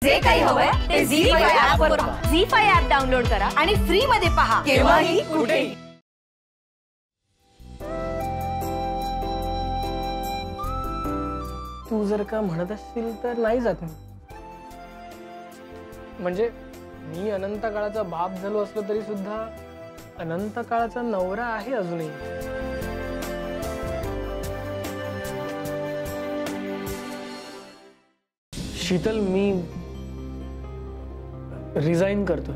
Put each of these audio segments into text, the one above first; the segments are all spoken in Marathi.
जे काही हवंय ते झी5 ऍप वर पहा. झी5 ऍप डाउनलोड करा आणि फ्री मध्ये पहा केव्हाही कुठेही. तू जर का म्हणत असशील तर नाही जात मी. म्हणजे मी अनंत काळाचा बाप झालो असलो तरी सुद्धा अनंत काळाचा नवरा आहे अजूनही. शीतल, मी रिझाइन करतोय.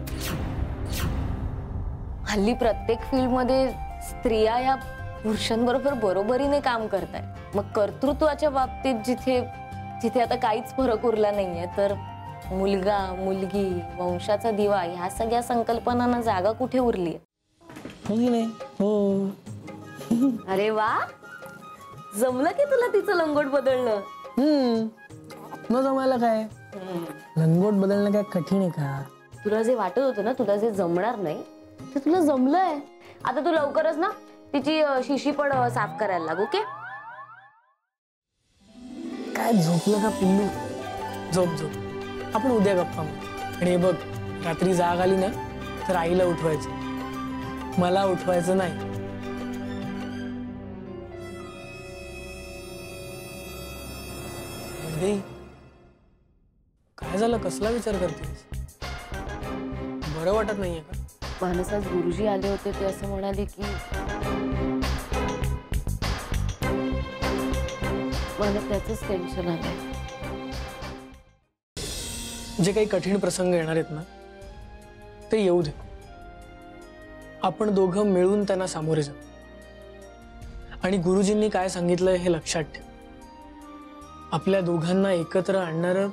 हल्ली प्रत्येक फील्ड मध्ये स्त्रिया या पुरुषांबरोबर बरोबरीने काम करतायत. मग कर्तृत्वाच्या बाबतीत जिथे जिथे आता काहीच फरक उरला नाहीये, तर मुलगा मुलगी वंशाचा दिवा ह्या सगळ्या संकल्पनांना जागा कुठे उरली? हो. अरे वा, जमलं की तुला तिचं लंगोट बदलणं. न जमायला काय, लंगोट बदलणं काय कठीण आहे का? तुला जे वाटत होतं ना तुला जे जमणार नाही ते तुला जमलंय. आता तू लवकरच ना तिची शिशी पण साफ करायला लाग. ओके? काय झोपलं का पिल्लू? झोप झोप, आपण उद्या गप्पा मारू. आणि बघ, रात्री जाग आली ना तर आईला उठवायचं, मला उठवायचं नाही. काय झालं, कसला विचार करतेस? बरं वाटत नाहीये का? मानसाज गुरुजी आले होते ते असं म्हणाले की मला त्याचंच टेन्शन आलंय. जे काही कठीण प्रसंग येणार आहेत ना ते येऊ दे. आपण दोघं मिळून त्यांना सामोरे जाऊ. आणि गुरुजींनी काय सांगितलंय हे लक्षात ठेव. आपल्या दोघांना एकत्र आणणारं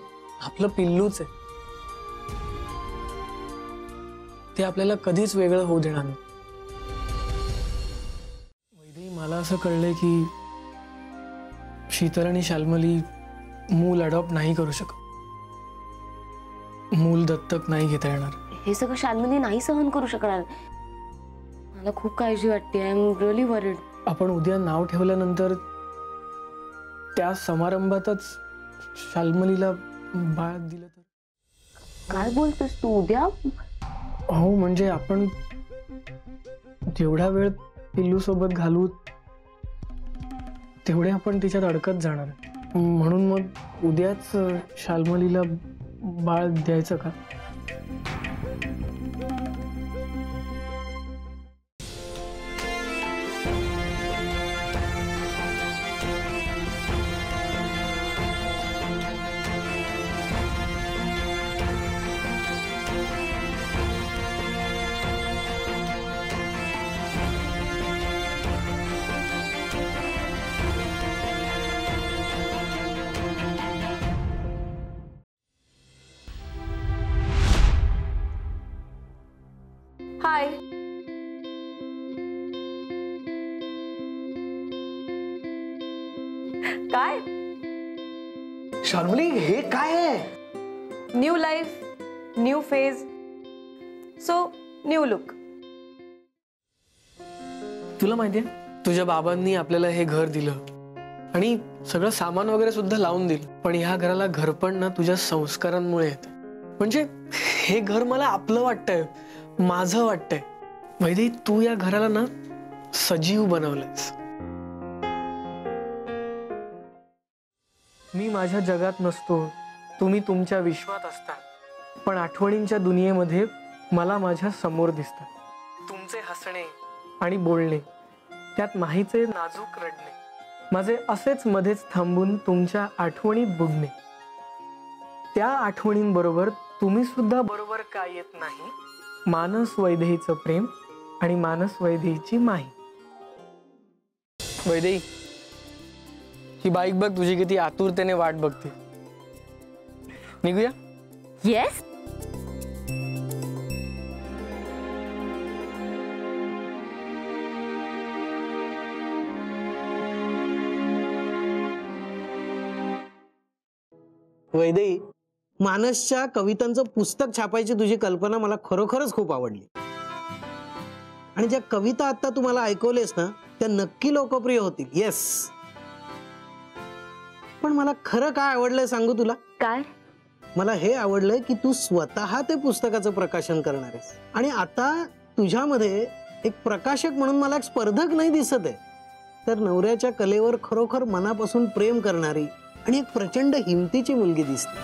आपलं पिल्लूच आहे. ते आपल्याला कधीच वेगळं होऊ देणार नाही. वैदेही, मला असं कळलंय की शीतल आणि शाल्मली मूल अडॉप्ट नाही करू शकत. मूल दत्तक नाही घेता येणार. हे सगळं शाल्मली नाही सहन करू शकणार. मला खूप काळजी वाटते. I am really worried. आपण उद्या नाव ठेवल्यानंतर त्या समारंभातच शाल्मलीला बाळ दिलं तर? काय बोलतोस तू? उद्या? हो, म्हणजे आपण जेवढा वेळ पिल्लू सोबत घालू तेवढे आपण तिच्यात अडकत जाणार. म्हणून मग उद्याच शाल्मलीला बाळ द्यायचं का? हाय. काय शाल्मली, हे काय आहे? New life, new phase, so new look. तुला माहितीये, तुझ्या बाबांनी आपल्याला हे घर दिलं आणि सगळं सामान वगैरे सुद्धा लावून दिलं. पण ह्या घराला घरपण ना तुझ्या संस्कारांमुळे येतं. म्हणजे हे घर मला आपलं वाटतंय, माझं वाटतंय. वैदेही, तू या घराला ना सजीव बनवलंयस. मी माझ्या जगात नसतो, तुम्ही तुमच्या विश्वात असता, पण आठवणींच्या दुनियेमध्ये मला माझ्या समोर दिसतात. तुमचे हसणे आणि बोलणे, त्यात माहीचे नाजूक रडणे, माझे असेच मध्येच थांबून तुमच्या आठवणीत बुडणे. त्या आठवणींबरोबर तुम्ही सुद्धा बरोबर का येत नाही? मानस वैदेहीचं प्रेम आणि मानस वैदेहीची माही. वैदेही, ही बाईक बघ, तुझी किती आतुरतेने वाट बघते. निघूया? येस. वैदेही, मानसच्या कवितांचं पुस्तक छापायची तुझी कल्पना मला खरोखरच खूप आवडली. आणि ज्या कविता आता तू मला ऐकवलेस ना त्या नक्की लोकप्रिय होतील. येस. पण मला खरं काय आवडलंय सांगू तुला? काय? मला हे आवडलंय की तू स्वतः ते पुस्तकाचं प्रकाशन करणार आहेस आणि आता तुझ्यामध्ये एक प्रकाशक म्हणून मला एक स्पर्धक नाही दिसत आहे, तर नवऱ्याच्या कलेवर खरोखर मनापासून प्रेम करणारी आणि एक प्रचंड हिमतीची मुलगी दिसते.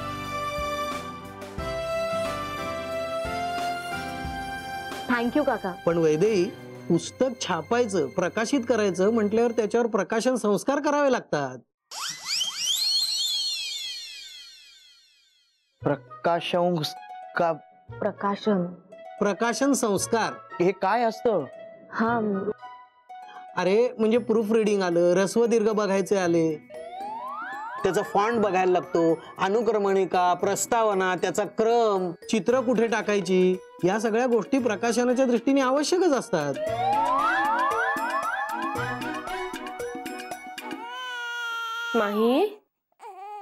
थँक्यू काका. पण वैदेही, पुस्तक छापायचं, प्रकाशित करायचं म्हटल्यावर त्याच्यावर प्रकाशन संस्कार करावे लागतात. प्रकाशन संस्कार हे काय असतं? हा अरे म्हणजे प्रूफ रिडिंग आलं, रस्व दीर्घ बघायचे आले, त्याचा फॉन्ट बघायला लागतो, अनुक्रमणिका, प्रस्तावना, त्याचा क्रम, चित्र कुठे टाकायची, या सगळ्या गोष्टी प्रकाशनाच्या दृष्टीने आवश्यकच असतात. माही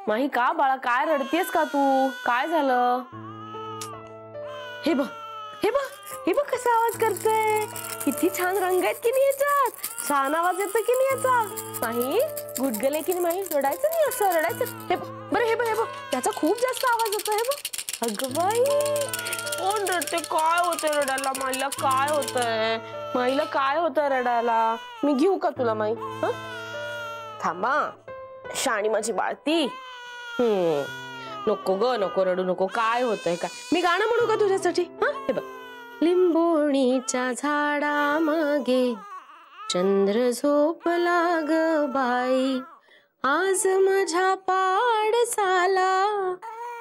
माही का बाळा, काय रडतेस का तू? काय झालं? हे बघ हे बघ हे बघ कसा आवाज करतोय. किती छान रंग आहेत की नाही याच्यात. छान आवाज येतो की नाही याचा. माही गुडगल आहे की नाही माही? रडायचं नाही असं, रडायचं. हे बरं हे बघ हे बघ त्याचा खूप जास्त आवाज होतो. हे बघ अगं बाई कोण रडते? काय होतंय रडायला? माईला काय होतंय? माईला काय होतंय रडायला? मी घेऊ का तुला माई? हं थांबा शाणी माझी बाळती. नको ग नको रडू नको. काय होतंय काय? मी गाणं म्हणू का तुझ्यासाठी? हा हे बघ. लिंबोणीच्या झाडा मागे चंद्र झोपला ग बाई, आज माझ्या पाडसाला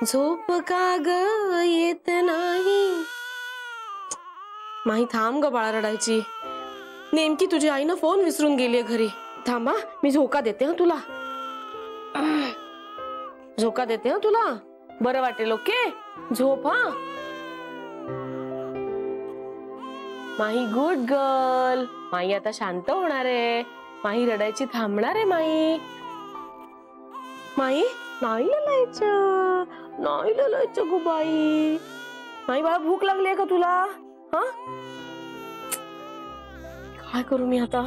झोप का ग येत नाही. माही थांब ग बाळा रडायची. नेमकी तुझी आई ना फोन विसरून गेलीये घरी. थांबा मी झोका देते हा तुला. झोका देते हा तुला, बरं वाटेल. ओके झोप हा. माही गुड गर्ल. माही आता शांत होणार आहे. माही रडायची थांबणार आहे. माही माही नाही ललायचं, नाही ललायचं गो बाई. माही बाळा भूक लागली आहे का तुला? हा काय करू मी आता?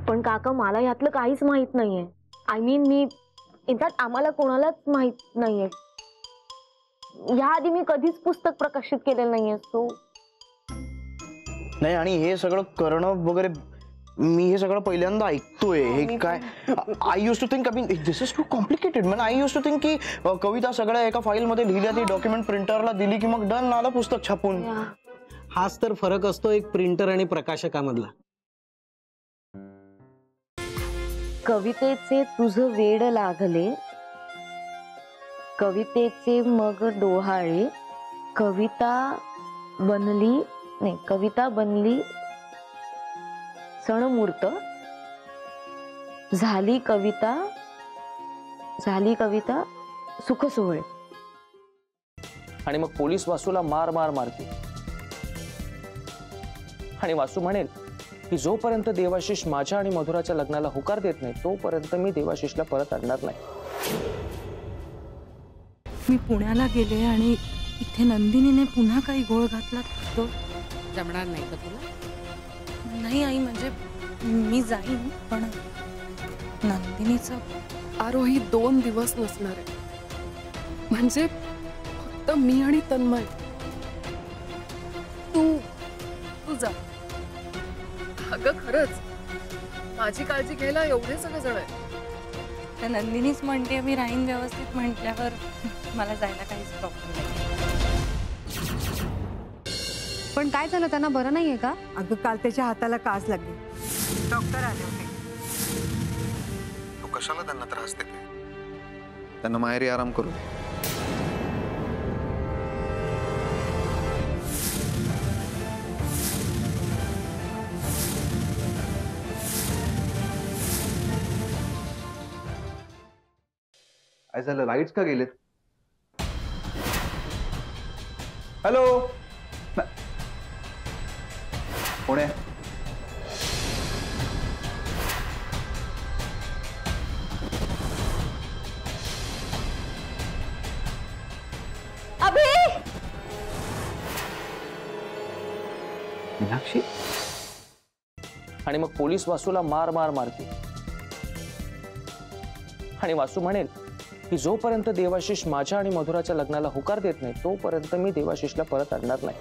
पण काका मला यातलं काहीच माहित नाहीये. आय मीन मी इनफॅक्ट आम्हाला कोणालाच माहित नाहीये. याआधी मी कधीच पुस्तक प्रकाशित केलेलं नाहीये. सो नाही, आणि हे सगळं करणं वगैरे मी हे सगळं पहिल्यांदा ऐकतोय. हे काय? I used to think this is too complicated. म्हणजे आय यूज टू थिंक की कविता सगळ्या एका फाईल मध्ये लिहिल्या, ती डॉक्युमेंट प्रिंटरला दिली की मग डन, आलं पुस्तक छापून. हाच तर फरक असतो एक प्रिंटर आणि प्रकाशकामधला. कवितेचे तुझं वेड लागले, कवितेचे मग डोहाळे, कविता बनली सणमूर्त, झाली कविता सुख सोहळे. आणि मग पोलीस वासूला मार मार मारतील आणि वासू म्हणेल की जोपर्यंत देवाशिष माझ्या आणि मधुराच्या लग्नाला होकार देत नाही तोपर्यंत मी देवाशिषला परत आणणार नाही. मी पुण्याला गेले आणि इथे नंदिनीने पुन्हा काही घोळ घातला तो जमणार नाही का तुला? नाही आई, म्हणजे मी जाईन, पण नंदिनीचं आरोही 2 दिवस नसणार आहे. म्हणजे फक्त मी आणि तन्मय. तू जा. अगं खरंच माझी काळजी घ्यायला एवढे सगळे जण आहेत. तर नंदिनीच म्हणते मी राहीन व्यवस्थित म्हटल्यावर मला जायला काहीच प्रॉब्लेम नाही. पण काय झालं, त्यांना बरं नाहीये का? अगं काल त्याच्या हाताला काच लागली, डॉक्टर आले होते. तो कशाला त्यांना त्रास देते? त्यांना माहेरी आराम करू. काय झालं, लाईट्स का गेलेत? हॅलो कोण आहे? अभि मीनाक्षी. आणि मग पोलीस वासूला मार मार मारतील आणि वासू म्हणेल की जोपर्यंत देवाशिष माझ्या आणि मधुराच्या लग्नाला होकार देत नाही तोपर्यंत मी देवाशिषला परत आणणार नाही.